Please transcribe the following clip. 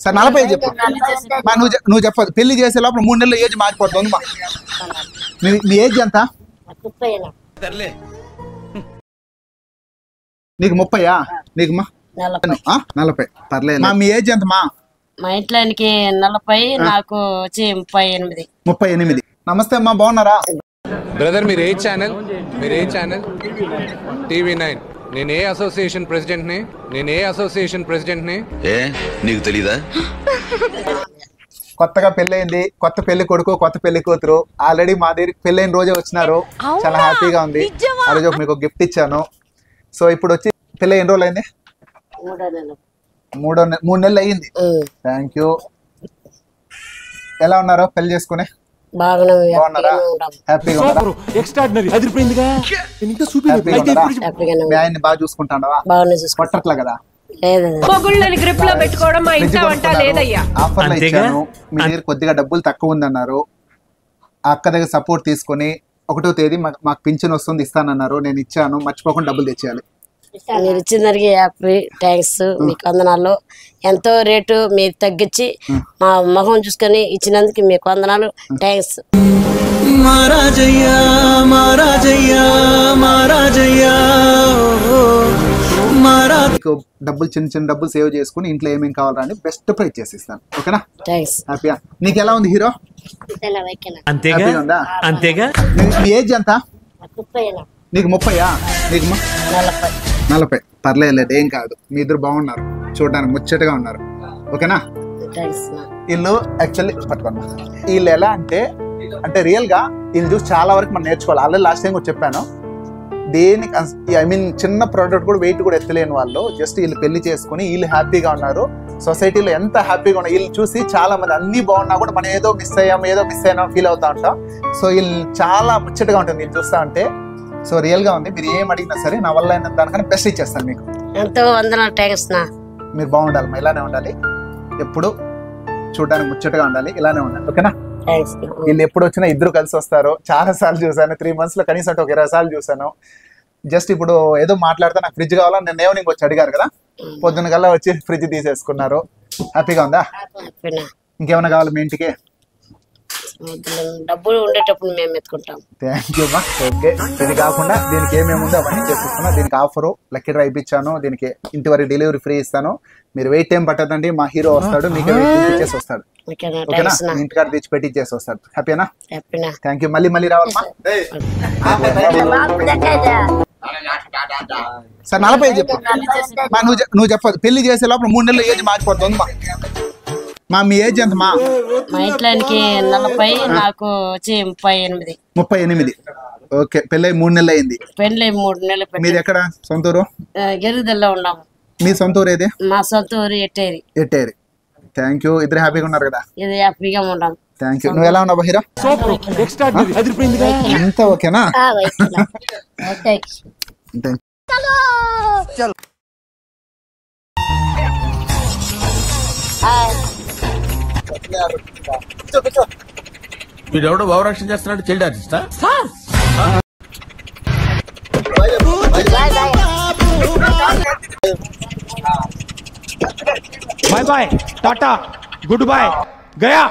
Sir 40 చెప్పు. నువ్వు చెప్పదు. పెళ్లి చేసే లోపల 3 నెలల ఏజ్ మారిపోతుంది. నీ ఏజ్ ఎంత? నీకు 30? నీకు 40. పర్లేదు. మీ ఏజ్ ఎంత? మా ఇంట్లోనికి 40, నాకు వచ్చి 38. నమస్తే అమ్మా, బాగున్నారా? బ్రదర్ మీరు ఏ ఛానల్? TV9. నేను ఏ అసోసియేషన్ ప్రెసిడెంట్ ని ఏ నీకు తెలీదా? కొత్తగా పెళ్ళైంది, కొత్త పెళ్లి కొడుకు, కొత్త పెళ్లి కూతురు. ఆల్రెడీ మా దగ్గర పెళ్ళైన రోజే వచ్చినారు. చాలా హ్యాపీగా ఉంది. ఆ రోజు మీకు గిఫ్ట్ ఇచ్చాను. సో ఇప్పుడు వచ్చి పెళ్ళి ఎన్ని రోజులు అయింది? 3 నెలలు అయ్యింది. Thank you. ఎలా ఉన్నారు పెళ్లి చేసుకుని? బాగున్నారా? హ్యాపీగా ఉన్నారా? మీ ఆయన్ని బాగా చూసుకుంటావా? కొట్టట్లా కదా? ఆఫర్లు ఇచ్చాను. మీ దగ్గర కొద్దిగా డబ్బులు తక్కువ ఉందన్నారు. అక్క దగ్గర సపోర్ట్ తీసుకొని 1వ తేదీ మాకు పింఛన్ వస్తుంది ఇస్తానన్నారు. నేను ఇచ్చాను. మర్చిపోకుండా డబ్బులు తెచ్చేయాలి. మీరు ఇచ్చిన దానికి హ్యాపీ థ్యాంక్స్. మీకు వందనాలు. ఎంతో రేటు మీరు తగ్గించి మా మొహం చూసుకొని ఇచ్చినందుకు మీకు వందనాలు. థ్యాంక్స్. మీకు డబ్బులు చిన్న డబ్బులు సేవ్ చేసుకుని ఇంట్లో ఏమేమి కావాలని బెస్ట్ ప్రైస్ చేసి ఇస్తాను. ఓకేనా? థ్యాంక్స్. హ్యాపీయా? నీకు ఎలా ఉంది హీరో? అంతేగా. మీ ఏజ్ ఎంత? నీకు 30? నీకు 40. పర్లేదు, ఏం కాదు. మీ ఇద్దరు బాగున్నారు, చూడడానికి ముచ్చటగా ఉన్నారు. ఓకేనా? వీళ్ళు యాక్చువల్లీ పట్టుకోండి. వీళ్ళు ఎలా అంటే రియల్ గా వీళ్ళు చూసి చాలా వరకు మనం నేర్చుకోవాలి. ఆల్రెడీ లాస్ట్ టైం కూడా చెప్పాను. దేనికి చిన్న ప్రోడక్ట్ కూడా వెయిట్ కూడా ఎత్తలేని వాళ్ళు జస్ట్ వీళ్ళు పెళ్లి చేసుకుని వీళ్ళు హ్యాపీగా ఉన్నారు. సొసైటీలో ఎంత హ్యాపీగా ఉన్నారు వీళ్ళు చూసి. చాలా మంది అన్ని బాగున్నా కూడా మనం ఏదో మిస్ అయ్యాం ఫీల్ అవుతా ఉంటాం. సో వీళ్ళు చాలా ముచ్చటగా ఉంటుంది వీళ్ళు చూస్తా ఉంటే. సో రియల్ గా ఉంది. మీరు ఏం అడిగినా సరే నా వల్ల అయిన దానికన్నా బెస్ట్ ఇచ్చేస్తాను మీకు. ఎంతో వందనాలు. థ్యాంక్స్. మీరు బాగుండాలి, ఇలానే ఉండాలి, ఎప్పుడు చూడడానికి ముచ్చటగా ఉండాలి, ఇలానే ఉండాలి. ఓకేనా? వీళ్ళు ఎప్పుడు వచ్చినా ఇద్దరు కలిసి వస్తారు. చాలా సార్లు చూసాను. 3 months లో కనీసం ఒక 20 సార్లు చూసాను. జస్ట్ ఇప్పుడు ఏదో మాట్లాడితే నాకు ఫ్రిడ్జ్ కావాలా, నేను ఈవినింగ్ వచ్చి అడిగారు కదా, పొద్దున్న కల్లా వచ్చి ఫ్రిడ్జ్ తీసేసుకున్నారు. హ్యాపీగా ఉందా? ఇంకేమైనా కావాలి మీ ఇంటికి? డబ్బులు ఉండేటప్పుడు మేము ఎత్తుకుంటాం. థ్యాంక్ యూ అమ్మా. ఓకే, ఇది కాకుండా దీనికి ఏమేమి ఉందో అవన్నీ చేపిస్తున్నా. దీనికి ఆఫరు లక్కీ డ్రా ఇప్పించాను. దీనికి ఇంటి వరకు డెలివరీ ఫ్రీ ఇస్తాను. మీరు వెయిట్ ఏం పట్టదండి. మా హీరో వస్తాడు, మీకు ఇచ్చేసి వస్తాడు. ఓకేనా? ఇంటికాడ తెచ్చి పెట్టించేసి వస్తాడు. హ్యాపీనా? Thank you. మళ్ళీ రావాలమ్మా. సార్ 40 చెప్పు. నువ్వు చెప్పదు. పెళ్లి చేసే లోపల 3 నెలల ఏజ్ మారిపోతుంది. మీ ఏజ్ ఎంత? మా ఇంట్లోనికి 40, నాకు వచ్చి 38. ఓకే, పెళ్ళై 3 నెలలు అయింది. పెళ్ళై 3 నెలలు. మీది ఎక్కడ సొంత ఊరు? గిరిదల్లో ఉన్నాము. మీ సొంత ఊరు ఏది? మా సొంత ఊరు ఎట్టేరి. Thank you. ఇద్దరు హ్యాపీగా ఉన్నారు కదా? ఇది హ్యాపీగా ఉన్నాం. Thank you. నువ్వు ఎలా ఉన్నావు హీరో? అంతా ఓకేనా? వీడెవడో భావరక్షణ చేస్తున్నాడు. చైల్డ్ ఆర్టిస్టా? Bye bye, tata, good boy, Gaya.